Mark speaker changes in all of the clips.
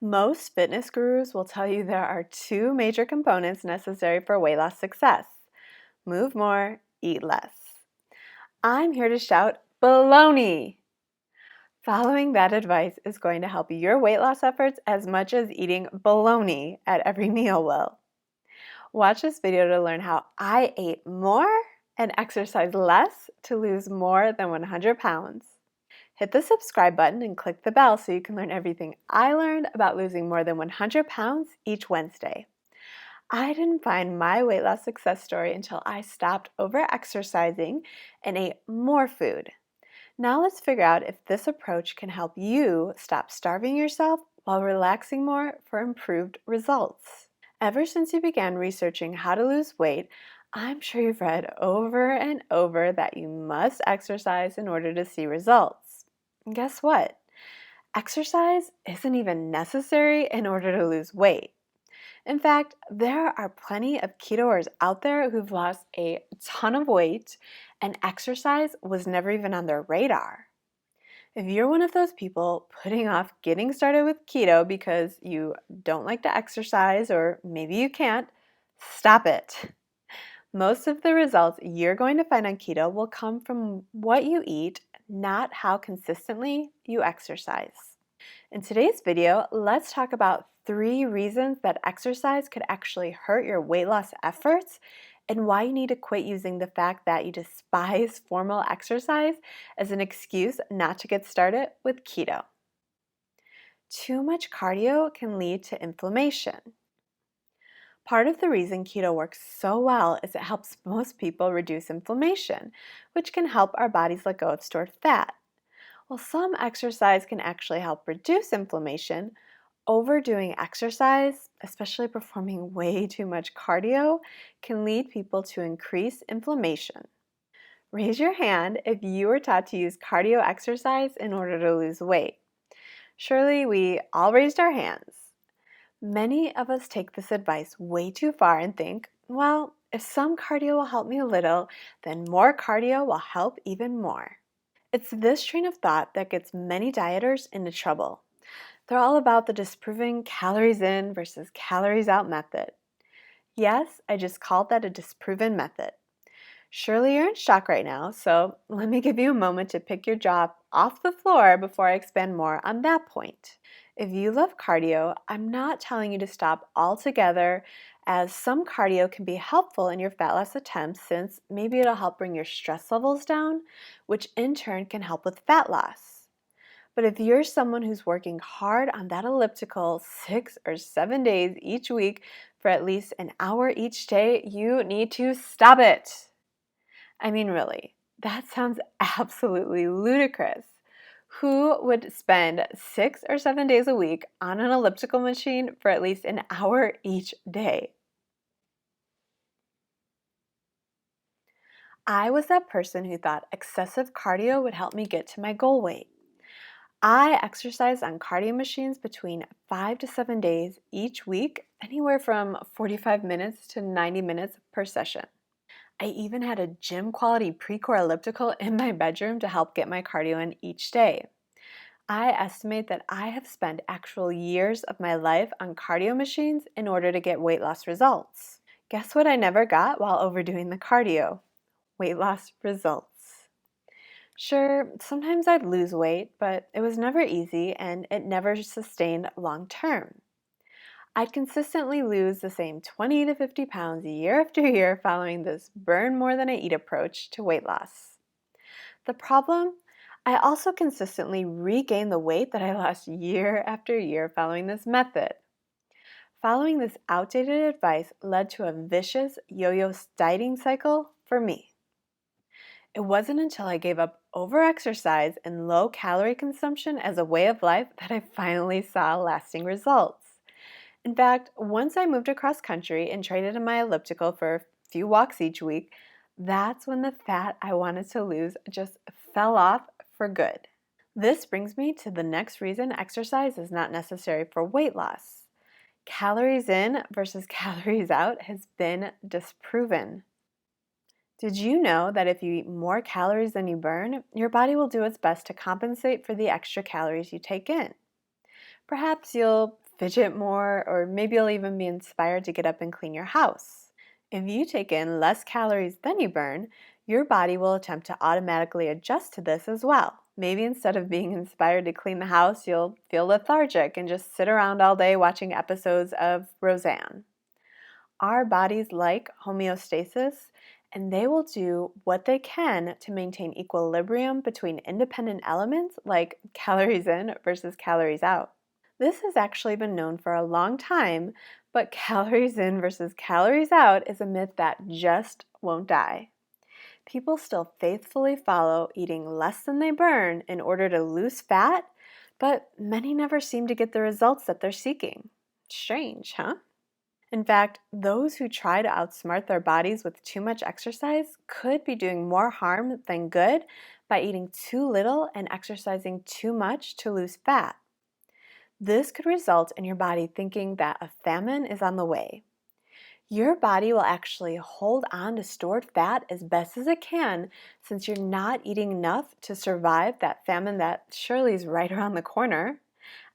Speaker 1: Most fitness gurus will tell you there are two major components necessary for weight loss success: move more, eat less. I'm here to shout baloney! Following that advice is going to help your weight loss efforts as much as eating bologna at every meal will. Watch this video to learn how I ate more and exercised less to lose more than 100 pounds. Hit the subscribe button and click the bell so you can learn everything I learned about losing more than 100 pounds each Wednesday. I didn't find my weight loss success story until I stopped over-exercising and ate more food. Now let's figure out if this approach can help you stop starving yourself while relaxing more for improved results. Ever since you began researching how to lose weight, I'm sure you've read over and over that you must exercise in order to see results. And guess what? Exercise isn't even necessary in order to lose weight. In fact, there are plenty of ketoers out there who've lost a ton of weight and exercise was never even on their radar. If you're one of those people putting off getting started with keto because you don't like to exercise or maybe you can't, stop it. Most of the results you're going to find on keto will come from what you eat, not how consistently you exercise. In today's video, let's talk about 3 reasons that exercise could actually hurt your weight loss efforts and why you need to quit using the fact that you despise formal exercise as an excuse not to get started with keto. Too much cardio can lead to inflammation. Part of the reason keto works so well is it helps most people reduce inflammation, which can help our bodies let go of stored fat. While some exercise can actually help reduce inflammation, overdoing exercise, especially performing way too much cardio, can lead people to increase inflammation. Raise your hand if you were taught to use cardio exercise in order to lose weight. Surely we all raised our hands. Many of us take this advice way too far and think, well, if some cardio will help me a little, then more cardio will help even more. It's this train of thought that gets many dieters into trouble. They're all about the disproving calories in versus calories out method. Yes, I just called that a disproven method. Surely you're in shock right now, so let me give you a moment to pick your jaw off the floor before I expand more on that point. If you love cardio, I'm not telling you to stop altogether, as some cardio can be helpful in your fat loss attempts since maybe it'll help bring your stress levels down, which in turn can help with fat loss. But if you're someone who's working hard on that elliptical 6 or 7 days each week for at least an hour each day, you need to stop it. I mean, really, that sounds absolutely ludicrous. Who would spend 6 or 7 days a week on an elliptical machine for at least an hour each day? I was that person who thought excessive cardio would help me get to my goal weight. I exercised on cardio machines between 5 to 7 days each week, anywhere from 45 minutes to 90 minutes per session. I even had a gym quality pre-core elliptical in my bedroom to help get my cardio in each day. I estimate that I have spent actual years of my life on cardio machines in order to get weight loss results. Guess what I never got while overdoing the cardio? Weight loss results. Sure, sometimes I'd lose weight, but it was never easy and it never sustained long term. I'd consistently lose the same 20 to 50 pounds year after year following this burn more than I eat approach to weight loss. The problem? I also consistently regained the weight that I lost year after year following this method. Following this outdated advice led to a vicious yo-yo dieting cycle for me. It wasn't until I gave up overexercise and low calorie consumption as a way of life that I finally saw lasting results. In fact, once I moved across country and traded in my elliptical for a few walks each week, that's when the fat I wanted to lose just fell off for good. This brings me to the next reason exercise is not necessary for weight loss. Calories in versus calories out has been disproven. Did you know that if you eat more calories than you burn, your body will do its best to compensate for the extra calories you take in? Perhaps you'll fidget more, or maybe you'll even be inspired to get up and clean your house. If you take in less calories than you burn, your body will attempt to automatically adjust to this as well. Maybe instead of being inspired to clean the house, you'll feel lethargic and just sit around all day watching episodes of Roseanne. Our bodies like homeostasis, and they will do what they can to maintain equilibrium between independent elements like calories in versus calories out. This has actually been known for a long time, but calories in versus calories out is a myth that just won't die. People still faithfully follow eating less than they burn in order to lose fat, but many never seem to get the results that they're seeking. Strange, huh? In fact, those who try to outsmart their bodies with too much exercise could be doing more harm than good by eating too little and exercising too much to lose fat. This could result in your body thinking that a famine is on the way. Your body will actually hold on to stored fat as best as it can since you're not eating enough to survive that famine that surely is right around the corner.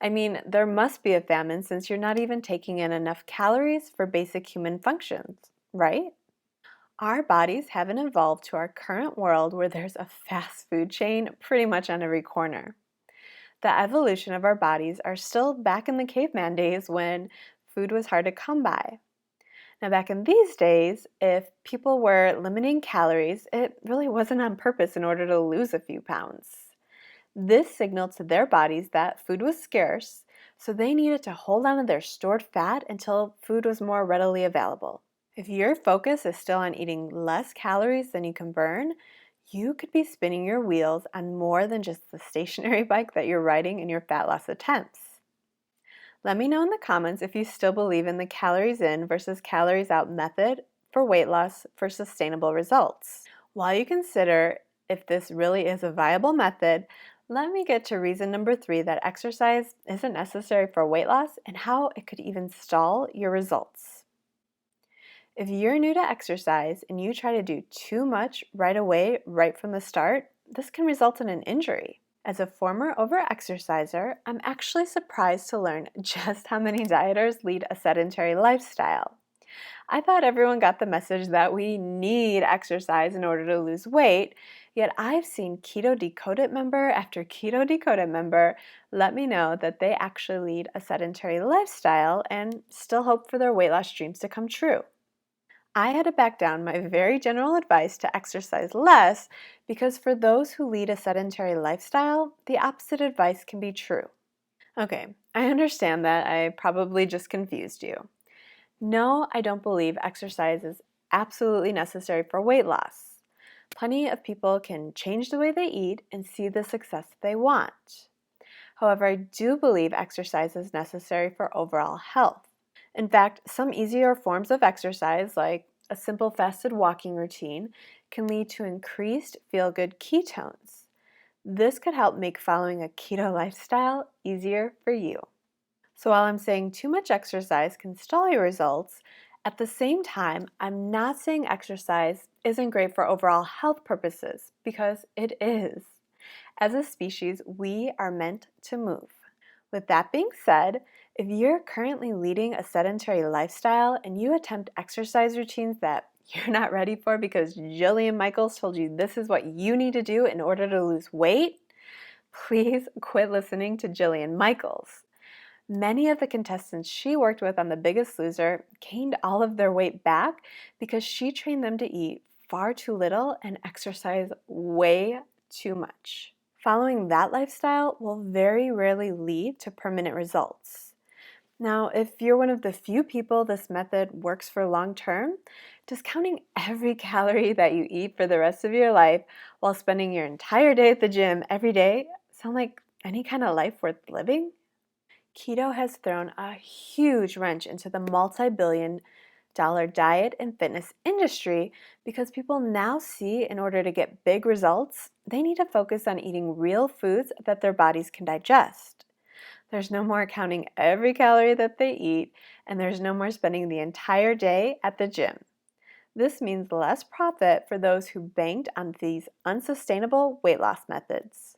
Speaker 1: I mean, there must be a famine since you're not even taking in enough calories for basic human functions, right? Our bodies haven't evolved to our current world where there's a fast food chain pretty much on every corner. The evolution of our bodies are still back in the caveman days when food was hard to come by. Now, back in these days, if people were limiting calories, it really wasn't on purpose in order to lose a few pounds. This signaled to their bodies that food was scarce, so they needed to hold on to their stored fat until food was more readily available. If your focus is still on eating less calories than you can burn, you could be spinning your wheels on more than just the stationary bike that you're riding in your fat loss attempts. Let me know in the comments if you still believe in the calories in versus calories out method for weight loss for sustainable results. While you consider if this really is a viable method, let me get to reason number 3 that exercise isn't necessary for weight loss and how it could even stall your results. If you're new to exercise and you try to do too much right away, right from the start, this can result in an injury. As a former overexerciser, I'm actually surprised to learn just how many dieters lead a sedentary lifestyle. I thought everyone got the message that we need exercise in order to lose weight, yet I've seen Keto Decoded member after Keto Decoded member let me know that they actually lead a sedentary lifestyle and still hope for their weight loss dreams to come true. I had to back down my very general advice to exercise less because for those who lead a sedentary lifestyle, the opposite advice can be true. Okay, I understand that I probably just confused you. No, I don't believe exercise is absolutely necessary for weight loss. Plenty of people can change the way they eat and see the success they want. However, I do believe exercise is necessary for overall health. In fact, some easier forms of exercise, like a simple fasted walking routine, can lead to increased feel-good ketones. This could help make following a keto lifestyle easier for you. So while I'm saying too much exercise can stall your results, at the same time, I'm not saying exercise isn't great for overall health purposes, because it is. As a species, we are meant to move. With that being said, if you're currently leading a sedentary lifestyle and you attempt exercise routines that you're not ready for because Jillian Michaels told you this is what you need to do in order to lose weight, please quit listening to Jillian Michaels. Many of the contestants she worked with on The Biggest Loser gained all of their weight back because she trained them to eat far too little and exercise way too much. Following that lifestyle will very rarely lead to permanent results. Now, if you're one of the few people this method works for long term, does counting every calorie that you eat for the rest of your life while spending your entire day at the gym every day sound like any kind of life worth living? Keto has thrown a huge wrench into the multi-billion-dollar diet and fitness industry because people now see in order to get big results, they need to focus on eating real foods that their bodies can digest. There's no more counting every calorie that they eat, and there's no more spending the entire day at the gym. This means less profit for those who banked on these unsustainable weight loss methods.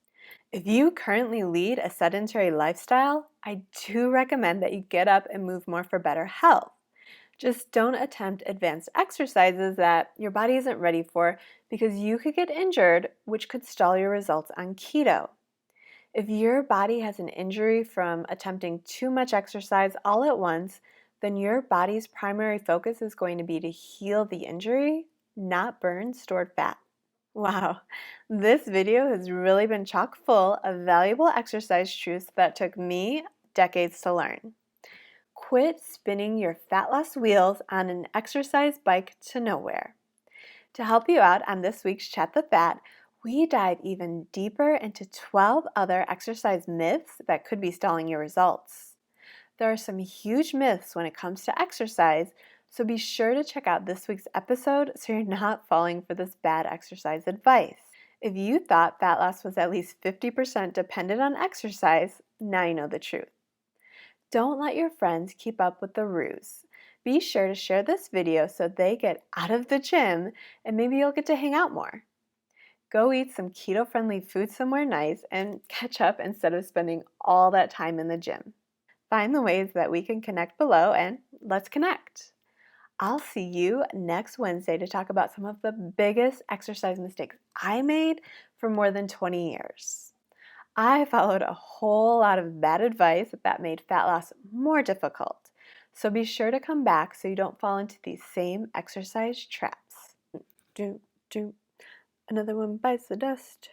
Speaker 1: If you currently lead a sedentary lifestyle, I do recommend that you get up and move more for better health. Just don't attempt advanced exercises that your body isn't ready for because you could get injured, which could stall your results on keto. If your body has an injury from attempting too much exercise all at once, then your body's primary focus is going to be to heal the injury, not burn stored fat. Wow, this video has really been chock full of valuable exercise truths that took me decades to learn. Quit spinning your fat loss wheels on an exercise bike to nowhere. To help you out on this week's Chat the Fat, we dive even deeper into 12 other exercise myths that could be stalling your results. There are some huge myths when it comes to exercise, so be sure to check out this week's episode so you're not falling for this bad exercise advice. If you thought fat loss was at least 50% dependent on exercise, now you know the truth. Don't let your friends keep up with the ruse. Be sure to share this video so they get out of the gym and maybe you'll get to hang out more. Go eat some keto-friendly food somewhere nice and catch up instead of spending all that time in the gym. Find the ways that we can connect below and let's connect. I'll see you next Wednesday to talk about some of the biggest exercise mistakes I made for more than 20 years. I followed a whole lot of bad advice that made fat loss more difficult. So be sure to come back so you don't fall into these same exercise traps. Another one bites the dust.